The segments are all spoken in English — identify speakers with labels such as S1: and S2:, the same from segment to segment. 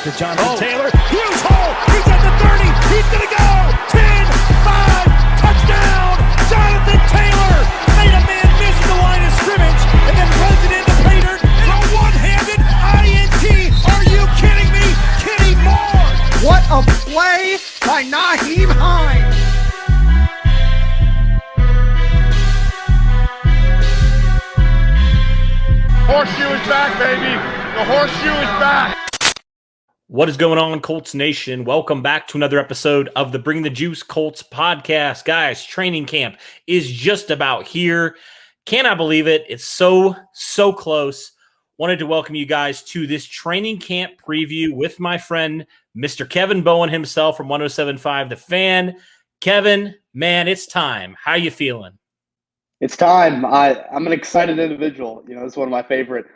S1: to Jonathan Taylor. Huge hole. He's at the 30. He's going to go. 10, 5, touchdown. Jonathan Taylor made a man miss the line of scrimmage and then runs it into pay dirt in a one-handed INT. Are you kidding me? Kenny Moore.
S2: What a play by Nyheim Hines.
S3: Horseshoe is back, baby. The horseshoe is back.
S4: What is going on, Colts Nation? Welcome back to another episode of the Bring the Juice Colts podcast. Guys, training camp is just about here. Cannot believe it. It's so close. Wanted to welcome you guys to this training camp preview with my friend, Mr. Kevin Bowen himself from 107.5 The Fan. Kevin, man, it's time. How you feeling?
S5: It's time. I'm an excited individual. You know, it's one of my favorite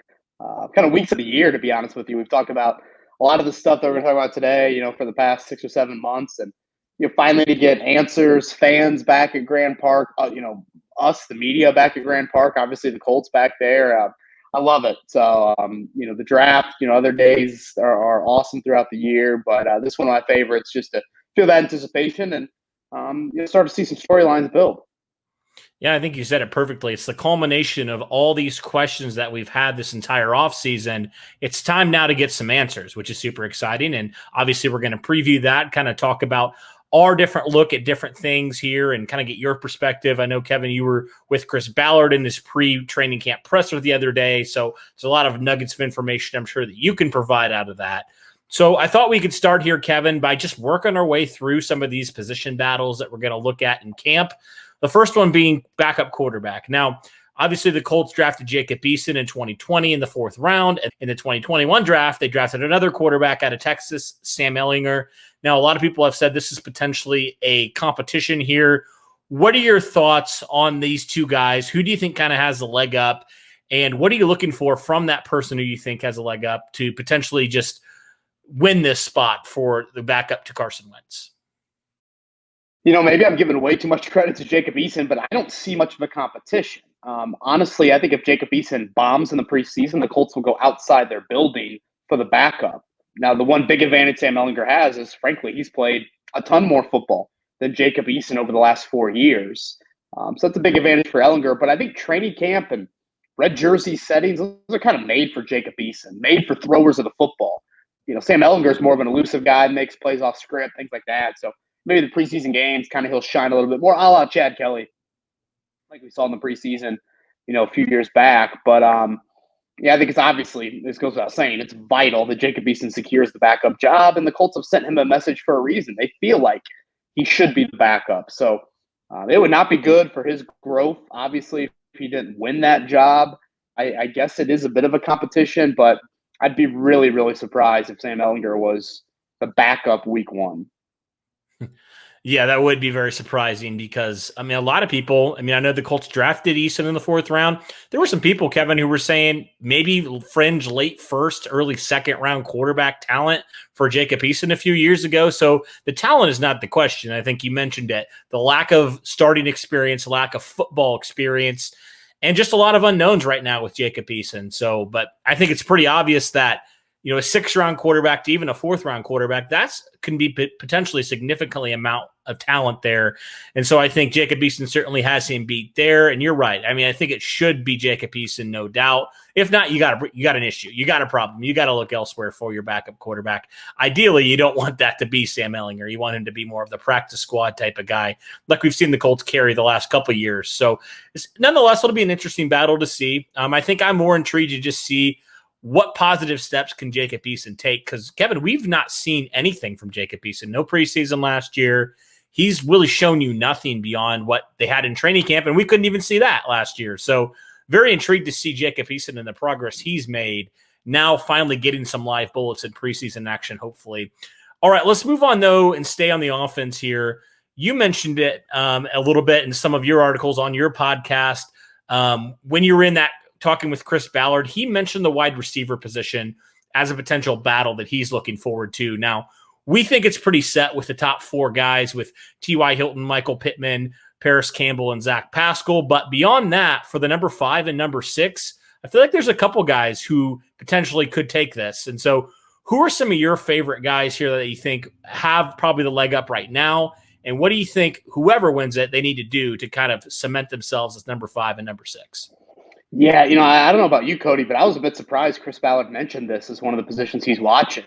S5: kind of weeks of the year, to be honest with you. We've talked about a lot of the stuff that we're going to talk about today, you know, for the past 6 or 7 months. And, you know, finally to get answers, fans back at Grand Park, you know, us, the media back at Grand Park, obviously the Colts back there. I love it. So, you know, the draft, you know, other days are awesome throughout the year. But this is one of my favorites, just to feel that anticipation and you know, start to see some storylines build.
S4: Yeah, I think you said it perfectly. It's the culmination of all these questions that we've had this entire offseason. It's time now to get some answers, which is super exciting. And obviously we're going to preview that, kind of talk about our different look at different things here and kind of get your perspective. I know, Kevin, you were with Chris Ballard in this pre-training camp presser the other day. So there's a lot of nuggets of information I'm sure that you can provide out of that. So I thought we could start here, Kevin, by just working our way through some of these position battles that we're going to look at in camp. The first one being backup quarterback. Now, obviously, the Colts drafted Jacob Eason in 2020 in the 4th round. And in the 2021 draft, they drafted another quarterback out of Texas, Sam Ehlinger. Now, a lot of people have said this is potentially a competition here. What are your thoughts on these two guys? Who do you think kind of has the leg up? And what are you looking for from that person who you think has a leg up to potentially just win this spot for the backup to Carson Wentz?
S5: You know, maybe I'm giving way too much credit to Jacob Eason, but I don't see much of a competition. Honestly, I think if Jacob Eason bombs in the preseason, the Colts will go outside their building for the backup. Now, the one big advantage Sam Ehlinger has is, frankly, he's played a ton more football than Jacob Eason over the last 4 years. So that's a big advantage for Ehlinger. But I think training camp and red jersey settings, those are kind of made for Jacob Eason, made for throwers of the football. You know, Sam Ehlinger is more of an elusive guy, makes plays off script, things like that. So maybe the preseason games, kind of he'll shine a little bit more, a la Chad Kelly, like we saw in the preseason, you know, a few years back. But, yeah, I think it's obviously, this goes without saying, it's vital that Jacob Eason secures the backup job, and the Colts have sent him a message for a reason. They feel like he should be the backup. So it would not be good for his growth, obviously, if he didn't win that job. I guess it is a bit of a competition, but I'd be really, really surprised if Sam Ehlinger was the backup week 1.
S4: Yeah, that would be very surprising because, I mean, a lot of people, I mean, I know the Colts drafted Eason in the 4th round. There were some people, Kevin, who were saying maybe fringe late 1st, early 2nd round quarterback talent for Jacob Eason a few years ago. So the talent is not the question. I think you mentioned it. The lack of starting experience, lack of football experience, and just a lot of unknowns right now with Jacob Eason. So, but I think it's pretty obvious that, you know, a 6th round quarterback to even a 4th round quarterback, that's can be potentially significantly amount of talent there. And so I think Jacob Eason certainly has him beat there. And you're right. I mean, I think it should be Jacob Eason, no doubt. If not, you got an issue. You got a problem. You got to look elsewhere for your backup quarterback. Ideally, you don't want that to be Sam Ehlinger. You want him to be more of the practice squad type of guy, like we've seen the Colts carry the last couple of years. So nonetheless, it'll be an interesting battle to see. I think I'm more intrigued to just see what positive steps can Jacob Eason take? Because, Kevin, we've not seen anything from Jacob Eason. No preseason last year. He's really shown you nothing beyond what they had in training camp, and we couldn't even see that last year. So very intrigued to see Jacob Eason and the progress he's made, now finally getting some live bullets in preseason action, hopefully. All right, let's move on, though, and stay on the offense here. You mentioned it a little bit in some of your articles on your podcast. When you were in that talking with Chris Ballard, he mentioned the wide receiver position as a potential battle that he's looking forward to. Now, we think it's pretty set with the top 4 guys with T.Y. Hilton, Michael Pittman, Paris Campbell, and Zach Pascal. But beyond that, for the number 5 and number 6, I feel like there's a couple guys who potentially could take this. And so who are some of your favorite guys here that you think have probably the leg up right now? And what do you think whoever wins it, they need to do to kind of cement themselves as number 5 and number 6?
S5: Yeah, I don't know about you, Cody, but I was a bit surprised Chris Ballard mentioned this as one of the positions he's watching.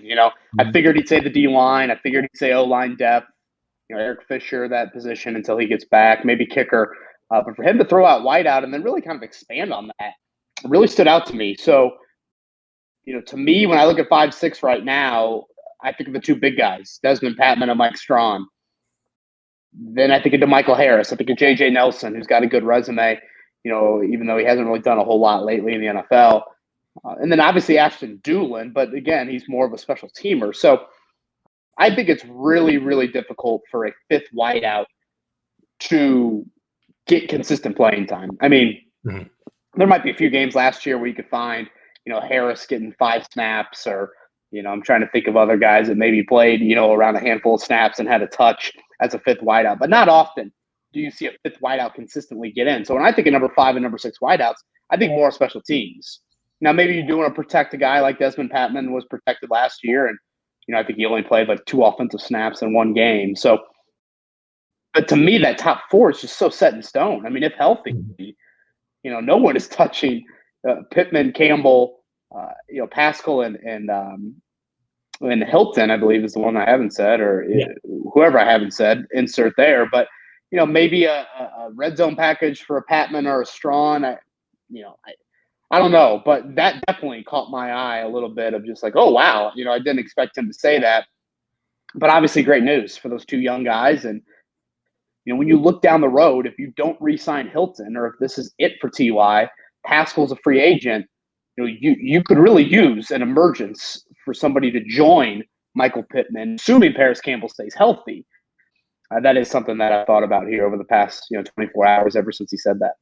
S5: I figured he'd say the D-line. I figured he'd say O-line depth. Eric Fisher, that position until he gets back, maybe kicker. But for him to throw out wideout and then really kind of expand on that really stood out to me. So, to me, when I look at 5-6 right now, I think of the two big guys, Desmond Patman and Mike Strawn. Then I think of DeMichael Harris. I think of J.J. Nelson, who's got a good resume, even though he hasn't really done a whole lot lately in the NFL. And then obviously Ashton Doolin, but again, he's more of a special teamer. So I think it's really, really difficult for a fifth wideout to get consistent playing time. I mean, there might be a few games last year where you could find, Harris getting 5 snaps or, I'm trying to think of other guys that maybe played, around a handful of snaps and had a touch as a fifth wideout. But not often do you see a fifth wideout consistently get in. So when I think of number 5 and number 6 wideouts, I think more special teams. Now, maybe you do want to protect a guy like Desmond Patman was protected last year. And, I think he only played like 2 offensive snaps in 1 game. So, but to me, that top 4 is just so set in stone. I mean, if healthy, no one is touching Pittman, Campbell, Pascal, and Hilton, I believe, is the one I haven't said, or whoever I haven't said, insert there. But, maybe a red zone package for a Patman or a Strawn. I don't know, but that definitely caught my eye a little bit of just like, oh, wow. I didn't expect him to say that. But obviously great news for those 2 young guys. And, when you look down the road, if you don't re-sign Hilton or if this is it for TY, Pascal's a free agent, you could really use an emergence for somebody to join Michael Pittman, assuming Paris Campbell stays healthy. That is something that I thought about here over the past 24 hours ever since he said that.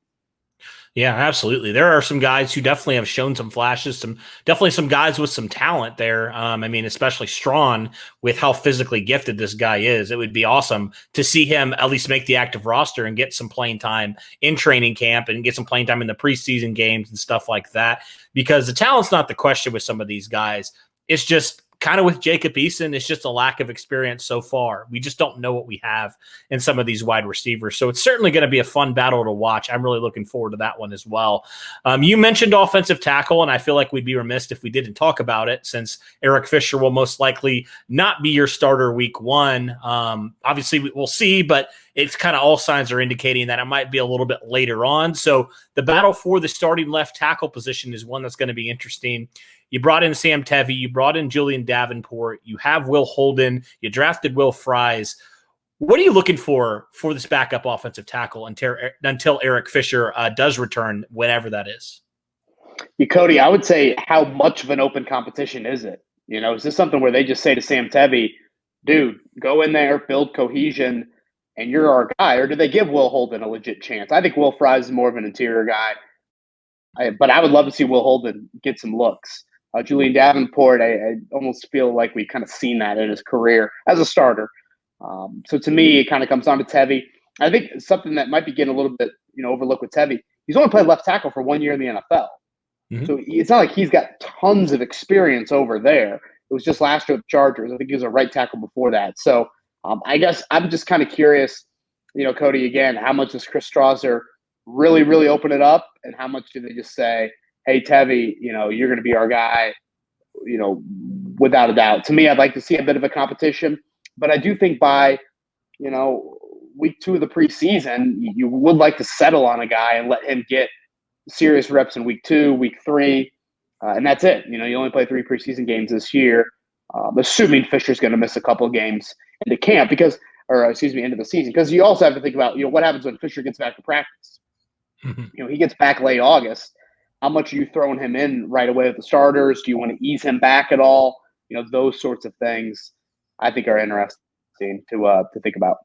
S4: Yeah, absolutely. There are some guys who definitely have shown some flashes, definitely some guys with some talent there. Especially Strawn with how physically gifted this guy is. It would be awesome to see him at least make the active roster and get some playing time in training camp and get some playing time in the preseason games and stuff like that, because the talent's not the question with some of these guys. It's just kind of with Jacob Eason, it's just a lack of experience so far. We just don't know what we have in some of these wide receivers. So it's certainly going to be a fun battle to watch. I'm really looking forward to that one as well. You mentioned offensive tackle, and I feel like we'd be remiss if we didn't talk about it, since Eric Fisher will most likely not be your starter week 1. Obviously, we'll see, but it's kind of all signs are indicating that it might be a little bit later on. So the battle for the starting left tackle position is one that's going to be interesting. You brought in Sam Tevi. You brought in Julian Davenport. You have Will Holden. You drafted Will Fries. What are you looking for this backup offensive tackle until Eric Fisher does return, whenever that is?
S5: Cody, I would say, how much of an open competition is it? Is this something where they just say to Sam Tevi, dude, go in there, build cohesion, and you're our guy? Or do they give Will Holden a legit chance? I think Will Fries is more of an interior guy. But I would love to see Will Holden get some looks. Julian Davenport, I almost feel like we've kind of seen that in his career as a starter. So to me, it kind of comes down to Tevi. I think something that might be getting a little bit overlooked with Tevi, he's only played left tackle for 1 year in the NFL. So it's not like he's got tons of experience over there. It was just last year with the Chargers. I think he was a right tackle before that. So I guess I'm just kind of curious, Cody, again, how much does Chris Strausser really, really open it up, and how much do they just say, hey, Tevi, you're going to be our guy, without a doubt. To me, I'd like to see a bit of a competition, but I do think by, week 2 of the preseason, you would like to settle on a guy and let him get serious reps in week 2, week 3, and that's it. You only play 3 preseason games this year, assuming Fisher's going to miss a couple of games into camp into the season, because you also have to think about, what happens when Fisher gets back to practice. He gets back late August. How much are you throwing him in right away with the starters? Do you want to ease him back at all? Those sorts of things I think are interesting to think about.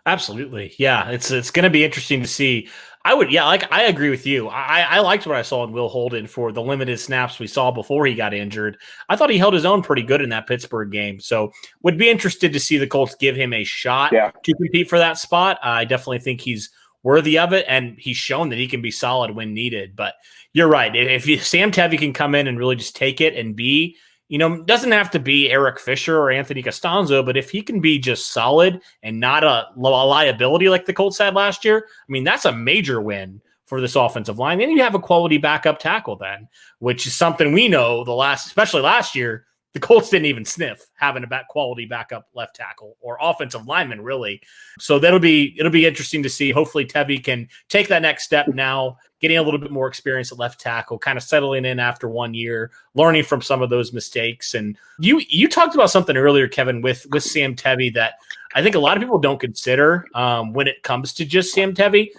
S4: Absolutely. Yeah. It's going to be interesting to see. I agree with you. I liked what I saw in Will Holden for the limited snaps we saw before he got injured. I thought he held his own pretty good in that Pittsburgh game. So would be interested to see the Colts give him a shot to compete for that spot. I definitely think he's worthy of it, and he's shown that he can be solid when needed. But you're right. If Sam Tevi can come in and really just take it and be, doesn't have to be Eric Fisher or Anthony Costanzo, but if he can be just solid and not a liability like the Colts had last year, I mean, that's a major win for this offensive line. And you have a quality backup tackle then, which is something we know especially last year, the Colts didn't even sniff having a quality backup left tackle or offensive lineman, really. So it'll be interesting to see. Hopefully Tevy can take that next step now, getting a little bit more experience at left tackle, kind of settling in after 1 year, learning from some of those mistakes. And you talked about something earlier, Kevin, with Sam Tevy that I think a lot of people don't consider when it comes to just Sam Tevy.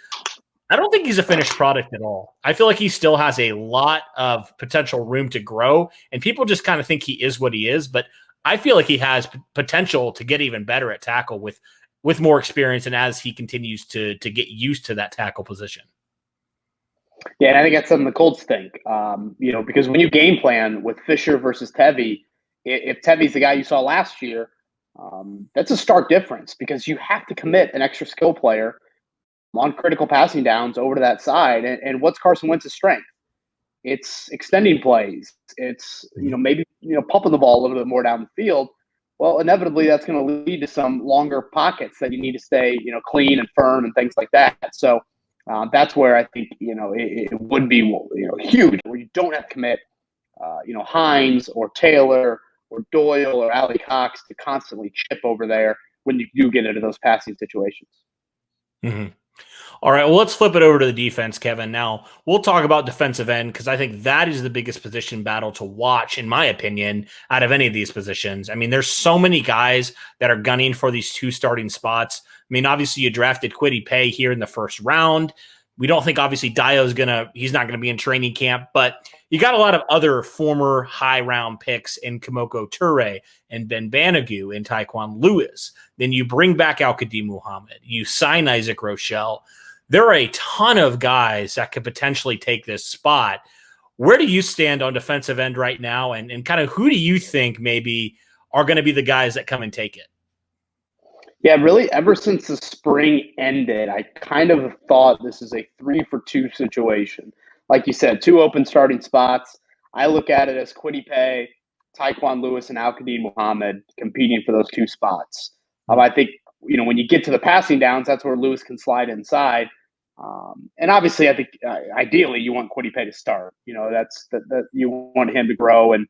S4: I don't think he's a finished product at all. I feel like he still has a lot of potential room to grow, and people just kind of think he is what he is. But I feel like he has potential to get even better at tackle with more experience and as he continues to get used to that tackle position.
S5: Yeah, and I think that's something the Colts think. Because when you game plan with Fisher versus Tevy, if Tevy's the guy you saw last year, that's a stark difference because you have to commit an extra skill player on critical passing downs over to that side. And what's Carson Wentz's strength? It's extending plays. It's, maybe, pumping the ball a little bit more down the field. Well, inevitably that's going to lead to some longer pockets that you need to stay, clean and firm and things like that. So that's where I think, it would be, huge where you don't have to commit, Hines or Taylor or Doyle or Allie Cox to constantly chip over there when you do get into those passing situations.
S4: Mm-hmm. All right, well, let's flip it over to the defense, Kevin. Now, we'll talk about defensive end because I think that is the biggest position battle to watch, in my opinion, out of any of these positions. I mean, there's so many guys that are gunning for these two starting spots. I mean, obviously, you drafted Kwity Paye here in the first round. We don't think, obviously, he's not going to be in training camp, but you got a lot of other former high-round picks in Kamoko Toure and Ben Banogu and Taekwon Lewis. Then you bring back Al-Qadim Muhammad. You sign Isaac Rochelle. There are a ton of guys that could potentially take this spot. Where do you stand on defensive end right now? And kind of who do you think maybe are going to be the guys that come and take it?
S5: Yeah, really, ever since the spring ended, I kind of thought this is a 3-for-2 situation. Like you said, 2 open starting spots. I look at it as Kwity Paye, Taekwon Lewis, and Al-Qadim Muhammad competing for those 2 spots. I think, when you get to the passing downs, that's where Lewis can slide inside. And obviously, I think ideally you want Kwity Paye to start. That's that you want him to grow and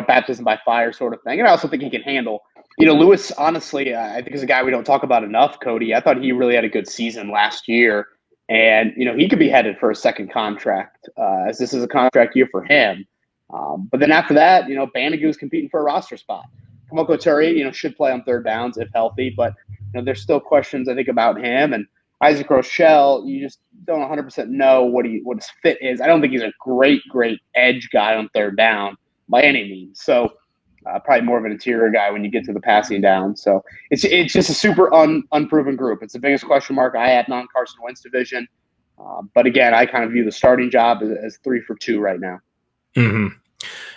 S5: baptism by fire sort of thing. And I also think he can handle. Lewis, honestly, I think is a guy we don't talk about enough. Cody, I thought he really had a good season last year, and he could be headed for a second contract as this is a contract year for him. But then after that, Banogu's competing for a roster spot. Kamoko Toure, should play on third downs if healthy, but there's still questions I think about him. And Isaac Rochelle, you just don't 100% know what his fit is. I don't think he's a great edge guy on third down by any means. So probably more of an interior guy when you get to the passing down. So it's just a super unproven group. It's the biggest question mark I had non-Carson Wentz division. But again, I kind of view the starting job as 3-for-2 right now. Mm-hmm.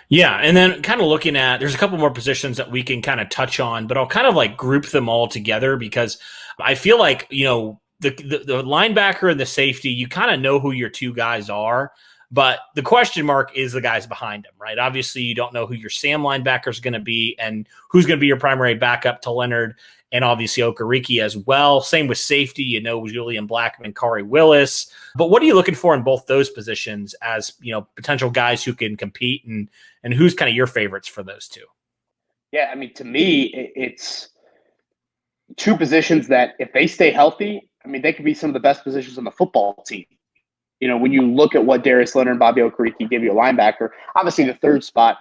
S4: Yeah, and then kind of looking at, there's a couple more positions that we can kind of touch on, but I'll kind of like group them all together because I feel like, the linebacker and the safety, you kind of know who your 2 guys are, but the question mark is the guys behind them, right? Obviously, you don't know who your Sam linebacker is going to be and who's going to be your primary backup to Leonard and obviously Okereke as well. Same with safety, Julian Blackman, Kari Willis. But what are you looking for in both those positions as, potential guys who can compete and who's kind of your favorites for those 2?
S5: Yeah, I mean, to me, it's 2 positions that if they stay healthy, I mean, they could be some of the best positions on the football team. When you look at what Darius Leonard and Bobby Okereke give you a linebacker, obviously the third spot,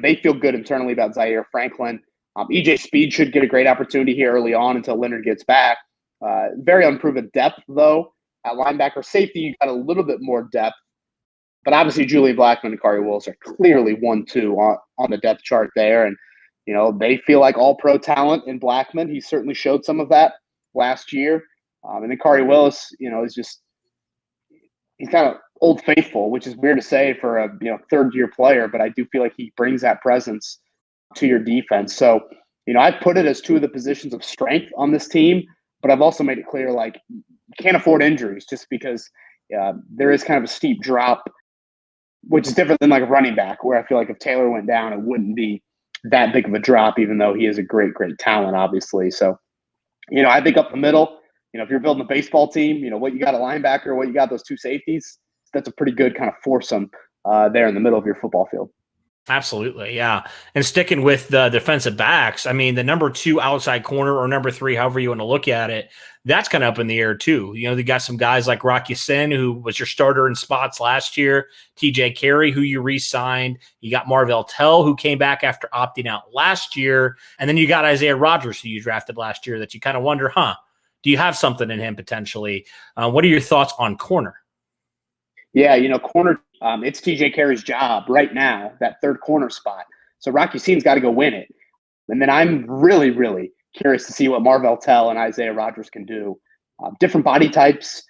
S5: they feel good internally about Zaire Franklin. EJ Speed should get a great opportunity here early on until Leonard gets back. Very unproven depth, though. At linebacker, safety, you got a little bit more depth. But obviously, Julian Blackman and Kari Willis are clearly 1-2 on the depth chart there. And, they feel like all-pro talent in Blackman. He certainly showed some of that last year. And then Kari Willis, is just – he's kind of old faithful, which is weird to say for a third-year player. But I do feel like he brings that presence to your defense. So, I put it as 2 of the positions of strength on this team. But I've also made it clear, like, you can't afford injuries just because there is kind of a steep drop which is different than like a running back, where I feel like if Taylor went down, it wouldn't be that big of a drop, even though he is a great, great talent, obviously. So, I think up the middle, if you're building a baseball team, what you got a linebacker, what you got those two safeties, that's a pretty good kind of foursome there in the middle of your football field.
S4: Absolutely, yeah. And sticking with the defensive backs, I mean, the number 2 outside corner or number 3, however you want to look at it, that's kind of up in the air too. They got some guys like Rocky Sin, who was your starter in spots last year, TJ Carey, who you re-signed. You got Marvell Tell, who came back after opting out last year. And then you got Isaiah Rodgers, who you drafted last year, that you kind of wonder, do you have something in him potentially? What are your thoughts on corner?
S5: Yeah, corner, it's TJ Carey's job right now, that third corner spot. So Rocky Sin's got to go win it. And then I'm really, really curious to see what Marvell Tell and Isaiah Rodgers can do. Different body types,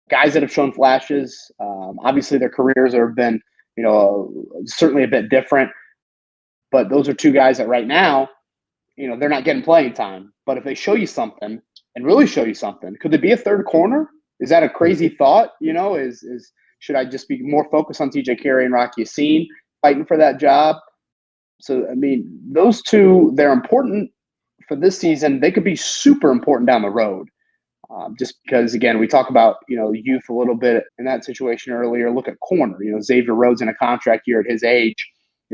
S5: guys that have shown flashes. Obviously, their careers have been, certainly a bit different. But those are two guys that right now, they're not getting playing time. But if they show you something and really show you something, could there be a third corner? Is that a crazy thought? Should I just be more focused on TJ Carey and Rocky Sin fighting for that job? So, I mean, those two, they're important for this season. They could be super important down the road. Just because, again, we talk about, youth a little bit in that situation earlier. Look at corner. Xavier Rhodes in a contract year at his age.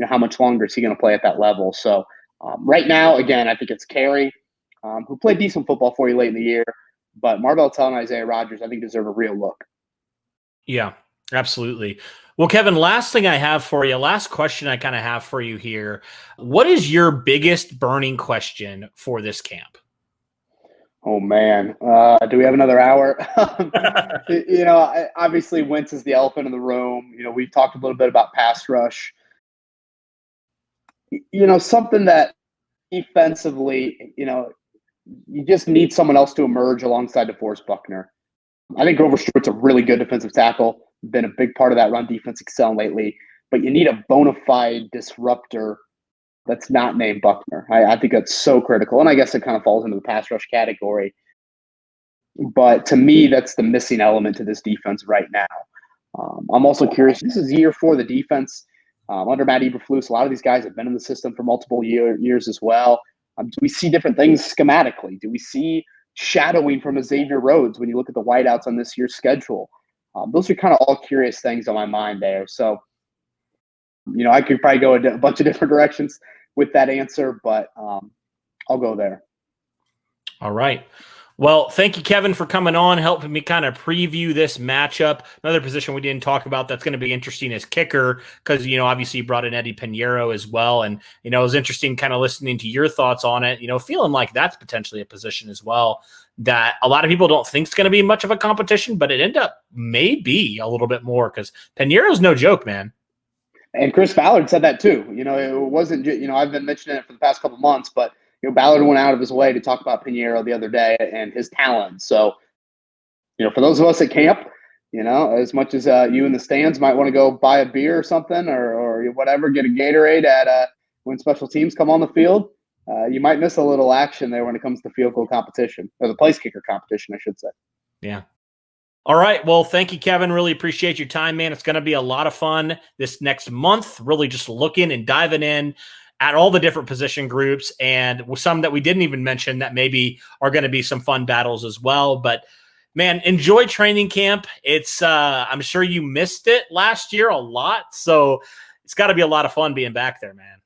S5: How much longer is he going to play at that level? So right now, again, I think it's Carey, who played decent football for you late in the year. But Marvell Tell and Isaiah Rodgers, I think, deserve a real look.
S4: Yeah. Absolutely. Well, Kevin, last thing I have for you, last question I kind of have for you here. What is your biggest burning question for this camp?
S5: Oh, man. Do we have another hour? Obviously Wentz is the elephant in the room. We've talked a little bit about pass rush. Something that defensively, you just need someone else to emerge alongside DeForest Buckner. I think Grover Stewart's a really good defensive tackle. Been a big part of that run defense excelling lately, but you need a bona fide disruptor that's not named Buckner. I think that's so critical, and I guess it kind of falls into the pass rush category. But to me, that's the missing element to this defense right now. I'm also curious. This is year 4 of the defense under Matt Eberflus. A lot of these guys have been in the system for multiple years as well. Do we see different things schematically? Do we see shadowing from Xavier Rhodes when you look at the wideouts on this year's schedule? Those are kind of all curious things on my mind there. So, I could probably go a bunch of different directions with that answer, but I'll go there.
S4: All right. Well, thank you, Kevin, for coming on, helping me kind of preview this matchup. Another position we didn't talk about that's going to be interesting is kicker, because, obviously you brought in Eddie Pinheiro as well. And, it was interesting kind of listening to your thoughts on it, feeling like that's potentially a position as well that a lot of people don't think is going to be much of a competition, but it ended up maybe a little bit more, because Pinheiro's no joke, man.
S5: And Chris Ballard said that too. It wasn't, I've been mentioning it for the past couple months, but Ballard went out of his way to talk about Pinheiro the other day and his talent. So, for those of us at camp, as much as you in the stands might want to go buy a beer or something or whatever, get a Gatorade at when special teams come on the field, you might miss a little action there when it comes to field goal competition, or the place kicker competition, I should say.
S4: Yeah. All right. Well, thank you, Kevin. Really appreciate your time, man. It's going to be a lot of fun this next month, really just looking and diving in at all the different position groups, and some that we didn't even mention that maybe are going to be some fun battles as well. But man, enjoy training camp. It's I'm sure you missed it last year a lot, so it's got to be a lot of fun being back there, man.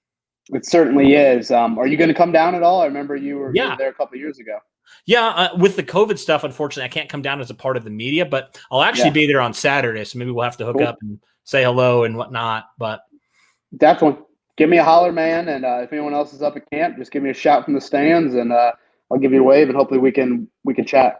S5: It certainly is. Are you going to come down at all? I remember you were there a couple of years ago.
S4: Yeah, with the COVID stuff, unfortunately, I can't come down as a part of the media, but I'll actually be there on Saturday, so maybe we'll have to hook up and say hello and whatnot. But
S5: definitely. Give me a holler, man, and if anyone else is up at camp, just give me a shout from the stands, and I'll give you a wave, and hopefully we can chat.